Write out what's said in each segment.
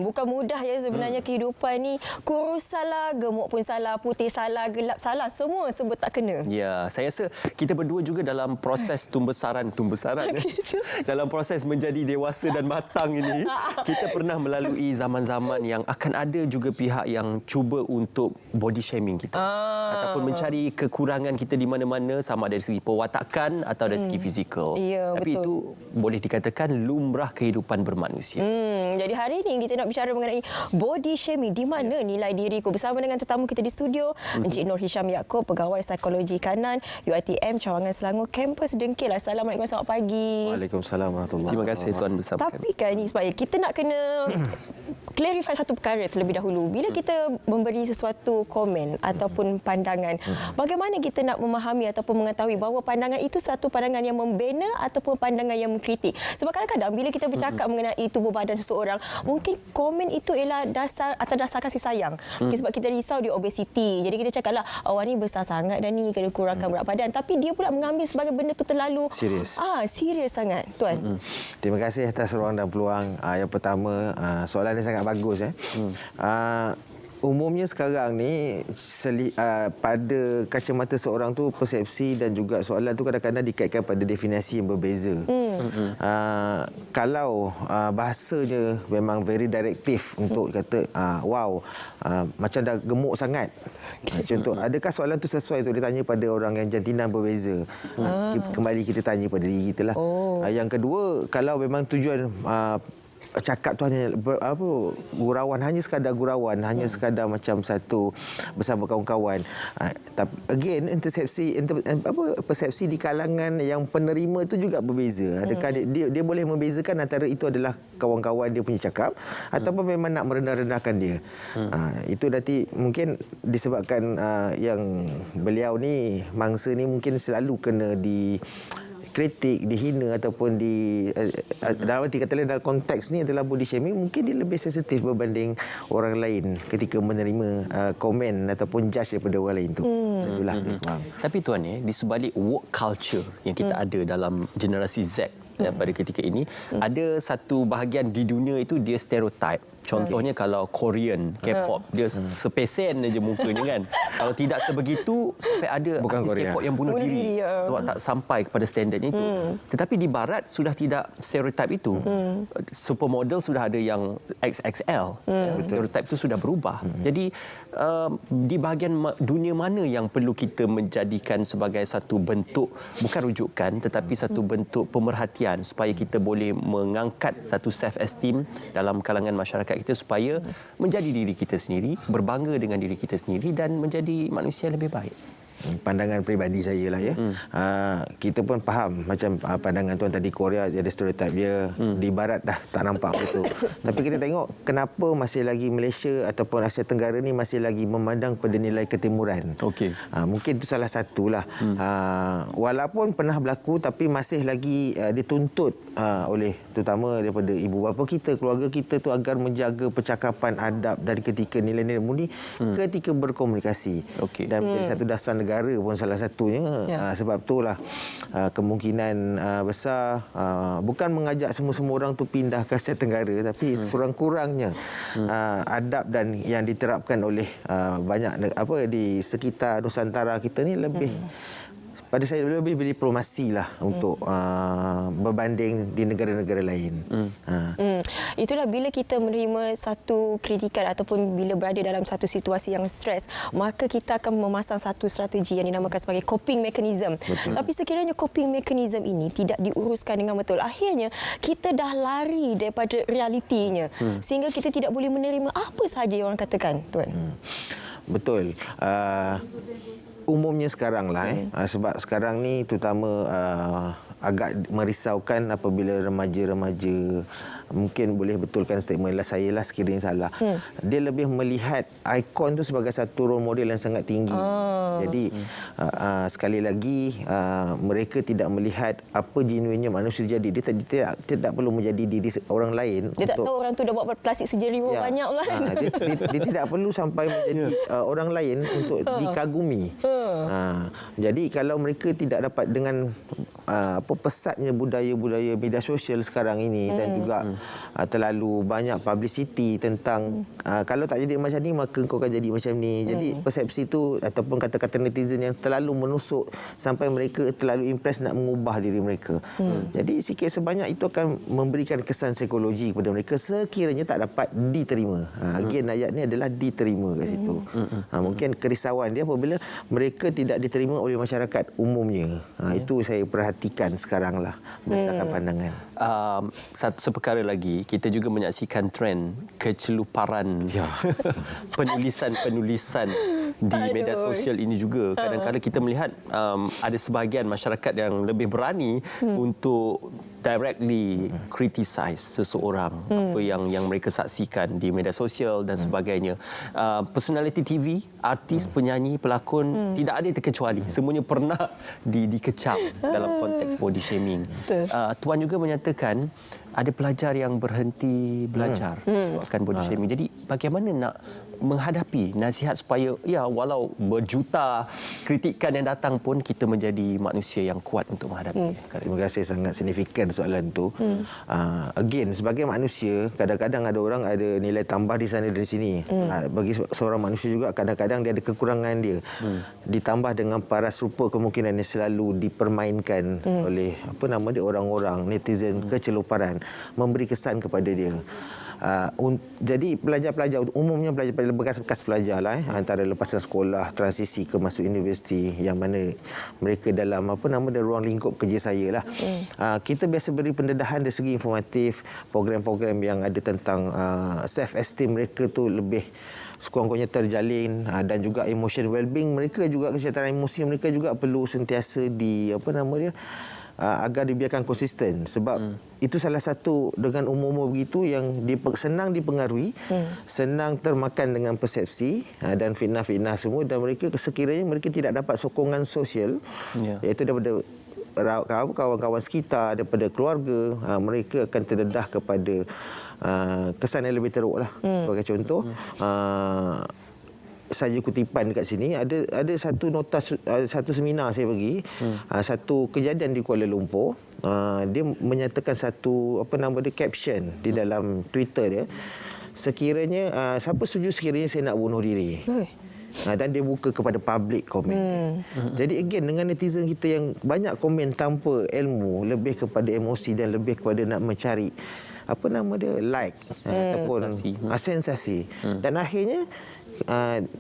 Bukan mudah ya sebenarnya kehidupan ni. Kurus salah, gemuk pun salah, putih salah, gelap salah, semua sebut tak kena. Ya, saya rasa kita berdua juga dalam proses tumbesaran dalam proses menjadi dewasa dan matang ini, kita pernah melalui zaman-zaman yang akan ada juga pihak yang cuba untuk body shaming kita ataupun mencari kekurangan kita di mana-mana, sama dari segi perwatakan atau dari segi fizikal. Ya, tapi betul. itu boleh dikatakan lumrah kehidupan bermanusia. Jadi hari ini kita nak bicara mengenai body shaming. Di mana nilai diriku? Bersama dengan tetamu kita di studio, Encik Nur Hisham Yaakob, Pegawai Psikologi Kanan UiTM Cawangan Selangor, kampus Dengkil. Assalamualaikum, selamat pagi. Waalaikumsalam warahmatullahi Terima kasih Tuan bersama kami. Tapi kan Ismail, kita nak kena clarify satu perkara terlebih dahulu. Bila kita memberi sesuatu komen ataupun pandangan, bagaimana kita nak memahami ataupun mengetahui bahawa pandangan itu satu pandangan yang membina ataupun pandangan yang mengkritik? Sebab kadang-kadang bila kita bercakap mengenai tubuh badan seseorang, mungkin komen itu ialah dasar atas dasar kasih sayang. Mungkin sebab kita risau dia obesiti. Jadi kita cakaplah, awak ni besar sangat dah ni, kena kurangkan berat badan. Tapi dia pula mengambil sebagai benda tu terlalu serius. Serius sangat, Tuan. Terima kasih atas ruang dan peluang. Yang pertama, soalan ini sangat bagus. Umumnya sekarang ni pada kacamata seorang tu persepsi dan juga soalan tu kadang-kadang dikaitkan pada definisi yang berbeza. Kalau bahasanya memang very directive untuk kata wow, macam dah gemuk sangat. Contoh, adakah soalan tu sesuai untuk ditanya pada orang yang jantinan berbeza? Kembali kita tanya pada diri kita lah. Yang kedua, kalau memang tujuan cakap tu hanya gurauan, hanya sekadar gurauan, hanya sekadar macam satu bersama kawan-kawan. Tapi again, persepsi di kalangan yang penerima itu juga berbeza. Adakah dia boleh membezakan antara itu adalah kawan-kawan dia punya cakap ataupun memang nak merendah-rendahkan dia. Itu nanti mungkin disebabkan yang beliau ni, mangsa ni mungkin selalu kena kritik, dihina ataupun dalam arti kata lain, dalam konteks ni adalah body shaming, mungkin dia lebih sensitif berbanding orang lain ketika menerima komen ataupun judge daripada orang lain tu. Itulah. Tapi Tuan, di sebalik woke culture yang kita ada dalam generasi Z pada ketika ini, ada satu bahagian di dunia itu dia stereotip. Contohnya kalau Korean, K-pop, dia sepesen aja mukanya kan. Kalau tidak sebegitu, sampai ada artis K-pop yang bunuh diri sebab tak sampai kepada standardnya itu. Tetapi di barat sudah tidak stereotip itu. Supermodel sudah ada yang XXL. Stereotip itu sudah berubah. Jadi di bahagian dunia mana yang perlu kita menjadikan sebagai satu bentuk, bukan rujukan, tetapi satu bentuk pemerhatian supaya kita boleh mengangkat satu self-esteem dalam kalangan masyarakat kita supaya menjadi diri kita sendiri, berbangga dengan diri kita sendiri dan menjadi manusia yang lebih baik. Pandangan peribadi saya lah ya. Kita pun faham macam pandangan tuan tadi, Korea ada stereotip dia, di barat dah tak nampak betul. Tapi kita tengok kenapa masih lagi Malaysia ataupun Asia Tenggara ni masih lagi memandang pada nilai ketimuran. Mungkin itu salah satulah. Walaupun pernah berlaku tapi masih lagi dituntut oleh terutama daripada ibu bapa kita, keluarga kita tu agar menjaga percakapan, adab dari ketika nilai-nilai mulia ketika berkomunikasi. Dan menjadi satu dasar negara pun salah satunya. Sebab itulah kemungkinan besar bukan mengajak semua orang tu pindah ke Asia Tenggara, tapi sekurang-kurangnya adab dan yang diterapkan oleh banyak di sekitar Nusantara kita ni lebih pada saya lebih berdiplomasi lah untuk berbanding di negara-negara lain. Itulah bila kita menerima satu kritikan ataupun bila berada dalam satu situasi yang stres, maka kita akan memasang satu strategi yang dinamakan sebagai coping mechanism. Tapi sekiranya coping mechanism ini tidak diuruskan dengan betul, akhirnya kita dah lari daripada realitinya, sehingga kita tidak boleh menerima apa sahaja yang orang katakan, Tuan. Betul. Umumnya sekarang lah sebab sekarang ni terutama agak merisaukan apabila remaja-remaja, mungkin boleh betulkan statement saya lah sekiranya salah, dia lebih melihat ikon tu sebagai satu role model yang sangat tinggi. Jadi sekali lagi mereka tidak melihat apa genuinnya manusia jadi. Dia tidak perlu menjadi diri orang lain. Dia tak tahu orang tu dah buat plastik sejari banyak lah. Dia tidak perlu sampai menjadi orang lain untuk dikagumi. Jadi kalau mereka tidak dapat dengan apa pesatnya budaya-budaya media sosial sekarang ini dan juga terlalu banyak publicity tentang kalau tak jadi macam ni maka kau akan jadi macam ni. Jadi persepsi tu ataupun kata-kata netizen yang terlalu menusuk sampai mereka terlalu impress nak mengubah diri mereka. Jadi sikit sebanyak itu akan memberikan kesan psikologi kepada mereka sekiranya tak dapat diterima. Again ayat ni adalah diterima kat situ. Mungkin kerisauan dia apabila mereka tidak diterima oleh masyarakat umumnya. Itu saya perhatikan sekarang lah berdasarkan pandangan. Seperkara lagi, kita juga menyaksikan trend keceluparan penulisan di media sosial ini juga. Kadang-kadang kita melihat ada sebahagian masyarakat yang lebih berani untuk directly criticize seseorang, apa yang mereka saksikan di media sosial dan sebagainya. Personality TV, artis, penyanyi, pelakon, tidak ada yang terkecuali. Semuanya pernah dikecam dalam konteks body shaming. Tuan juga menyatakan ada pelajar yang berhenti belajar sebabkan body shaming. Jadi bagaimana nak menghadapi nasihat supaya walau berjuta kritikan yang datang pun kita menjadi manusia yang kuat untuk menghadapi. Terima kasih, sangat signifikan soalan tu. Again, sebagai manusia, kadang-kadang ada orang ada nilai tambah di sana dan di sini. Bagi seorang manusia juga kadang-kadang dia ada kekurangan dia. Ditambah dengan paras rupa kemungkinan yang selalu dipermainkan oleh orang-orang netizen keceluparan, memberi kesan kepada dia. Jadi pelajar-pelajar umumnya pelajar bekas pelajar lah antara lepasan sekolah transisi ke masuk universiti yang mana mereka dalam ruang lingkup kerja saya lah. Kita biasa beri pendedahan dari segi informatif, program-program yang ada tentang self esteem mereka tu lebih sekurang-kurangnya terjalin dan juga emotion well-being mereka juga, kesihatan emosi mereka juga perlu sentiasa agar dibiarkan konsisten sebab itu salah satu dengan umur-umur begitu yang senang dipengaruhi, senang termakan dengan persepsi dan fitnah-fitnah semua dan mereka sekiranya mereka tidak dapat sokongan sosial iaitu daripada kawan-kawan sekitar, daripada keluarga, mereka akan terdedah kepada kesan yang lebih teruk lah. Sebagai contoh, saja kutipan dekat sini ada satu seminar saya pergi, satu kejadian di Kuala Lumpur. Dia menyatakan satu caption di dalam Twitter dia, sekiranya siapa setuju sekiranya saya nak bunuh diri. Dan dia buka kepada public komen. Jadi again dengan netizen kita yang banyak komen tanpa ilmu, lebih kepada emosi dan lebih kepada nak mencari like ataupun sensasi. Dan akhirnya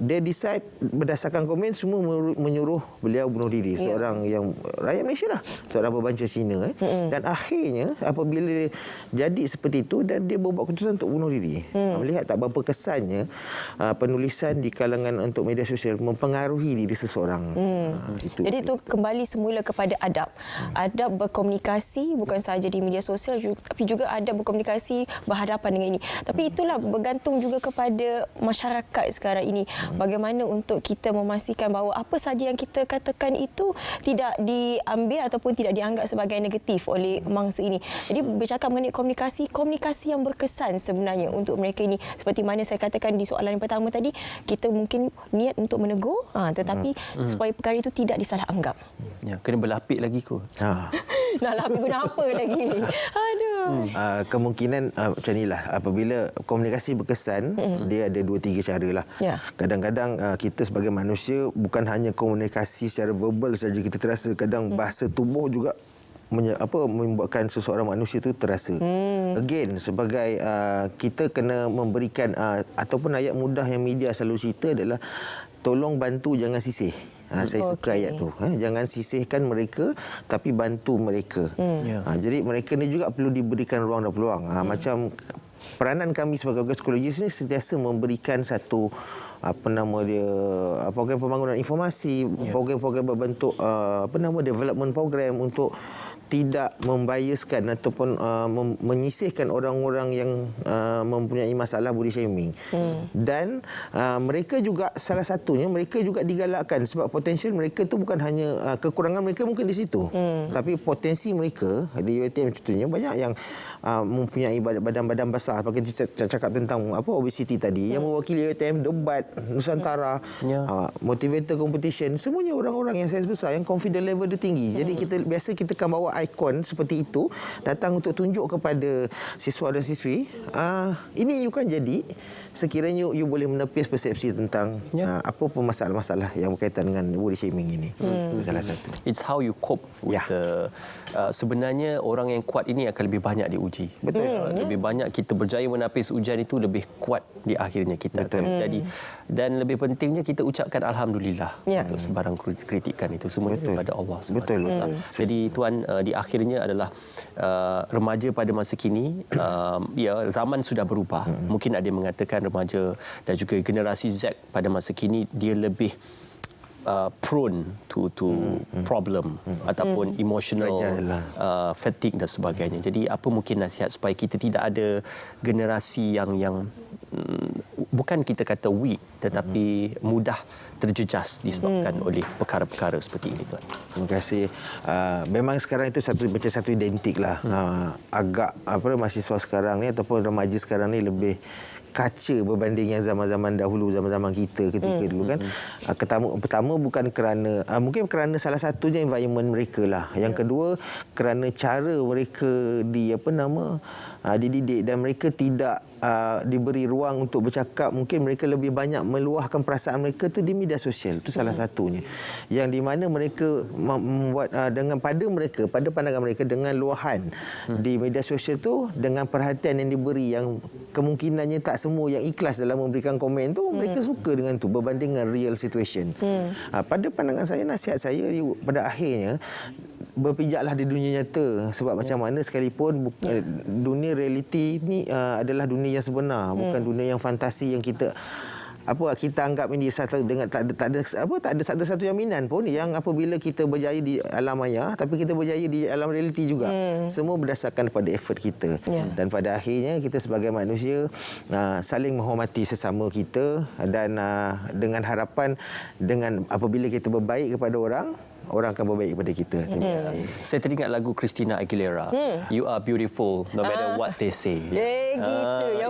dia decide berdasarkan komen semua menyuruh beliau bunuh diri, seorang yang rakyat Malaysia lah, seorang pembanca Cina dan akhirnya apabila jadi seperti itu dan dia membuat keputusan untuk bunuh diri. Melihat tak berapa kesannya penulisan di kalangan untuk media sosial mempengaruhi diri seseorang. Jadi itu kembali semula kepada adab. Adab berkomunikasi bukan sahaja di media sosial tapi juga adab berkomunikasi berhadapan dengan ini. Tapi itulah bergantung juga kepada masyarakat sekarang ini. Bagaimana untuk kita memastikan bahawa apa sahaja yang kita katakan itu tidak diambil ataupun tidak dianggap sebagai negatif oleh mangsa ini. Jadi bercakap mengenai komunikasi yang berkesan sebenarnya untuk mereka ini. Seperti mana saya katakan di soalan yang pertama tadi, kita mungkin niat untuk menegur tetapi supaya perkara itu tidak disalah anggap. Kena berlapik lagi kot. Nak lapik guna apa lagi? Aduh. Kemungkinan macam inilah, apabila komunikasi berkesan, dia ada 2-3 cara lah. Kadang-kadang kita sebagai manusia bukan hanya komunikasi secara verbal saja kita terasa, kadang bahasa tubuh juga membuatkan seseorang manusia itu terasa. Again, sebagai kita kena memberikan ataupun ayat mudah yang media selalu cerita adalah tolong bantu jangan sisih. Saya suka ayat tu. Jangan sisihkan mereka tapi bantu mereka. Jadi mereka ni juga perlu diberikan ruang dan peluang. Macam peranan kami sebagai psikologis ni sentiasa memberikan satu program pembangunan informasi, program-program berbentuk development program untuk tidak membiaskan ataupun menyisihkan orang-orang yang mempunyai masalah body shaming. Dan mereka juga salah satunya mereka juga digalakkan sebab potensial mereka tu bukan hanya kekurangan mereka mungkin di situ. Tapi potensi mereka di UiTM contohnya banyak yang mempunyai badan-badan besar. Pakai cakap tentang obesity tadi yang mewakili UiTM debat Nusantara, motivator competition, semuanya orang-orang yang saiz besar yang confidence level dia tinggi. Jadi kita akan bawa ikon seperti itu datang untuk tunjuk kepada siswa dan siswi, ini you kan jadi sekiranya you boleh menepis persepsi tentang apa pun masalah-masalah yang berkaitan dengan body shaming ini. Itu salah satu. It's how you cope with sebenarnya orang yang kuat ini akan lebih banyak diuji. Betul. Lebih banyak kita berjaya menapis ujian itu, lebih kuat di akhirnya kita akan menjadi. Dan lebih pentingnya kita ucapkan alhamdulillah untuk sebarang kritikan itu semua daripada Allah SWT. Betul. Jadi tuan, di akhirnya adalah remaja pada masa kini, zaman sudah berubah. Mungkin ada yang mengatakan remaja dan juga generasi Z pada masa kini dia lebih prone to problem ataupun emotional fatigue dan sebagainya. Jadi apa mungkin nasihat supaya kita tidak ada generasi yang bukan kita kata weak tetapi mudah terjejas disebabkan oleh perkara-perkara seperti ini, tuan. Terima kasih. Memang sekarang itu macam satu identik lah. Agak mahasiswa sekarang ni ataupun remaja sekarang ni lebih kaca berbanding yang zaman-zaman dahulu, zaman-zaman kita ketika dulu kan. Pertama bukan kerana mungkin kerana salah satunya environment mereka lah. Yang kedua kerana cara mereka dididik dan mereka tidak diberi ruang untuk bercakap. Mungkin mereka lebih banyak meluahkan perasaan mereka tu di media sosial. Itu salah satunya. Yang di mana mereka membuat pada pandangan mereka dengan luahan di media sosial tu, dengan perhatian yang diberi yang kemungkinannya tak semua yang ikhlas dalam memberikan komen tu, mereka suka dengan tu berbanding dengan real situation. Pada pandangan saya, nasihat saya pada akhirnya berpijaklah di dunia nyata, sebab macam mana sekalipun dunia realiti ni adalah dunia yang sebenar, bukan dunia yang fantasi yang kita anggap ini satu dengan tak ada satu jaminan pun yang apabila kita berjaya di alam maya tapi kita berjaya di alam realiti juga. Semua berdasarkan pada effort kita. Dan pada akhirnya kita sebagai manusia saling menghormati sesama kita dan dengan harapan apabila kita berbaik kepada orang akan berbaik kepada kita. Terima kasih. Saya teringat lagu Christina Aguilera, You Are Beautiful No Matter What They Say.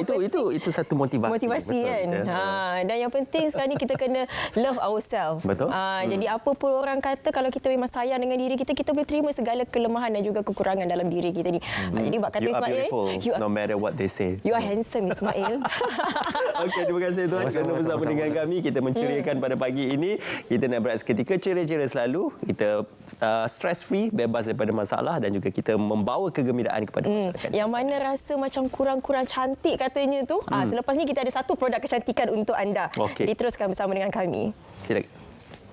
Itu satu motivasi. Betul, kan. Dan yang penting sekarang ni kita kena love ourselves. Betul. Jadi apa pun orang kata, kalau kita memang sayang dengan diri kita, kita boleh terima segala kelemahan dan juga kekurangan dalam diri kita ni. Jadi bak kata You are Ismail, beautiful no matter what they say. You are handsome, Ismail. Okey, terima kasih tuan kerana bersama dengan kami. Kita menceriakan pada pagi ini. Kita nak berehat seketika, ceria-ceria selalu. Kita stress free, bebas daripada masalah dan juga kita membawa kegembiraan kepada masyarakat. Yang mana rasa macam kurang-kurang cantik katanya tu. Selepas ni kita ada satu produk kecantikan untuk anda. Okey. Diteruskan bersama dengan kami. Silakan.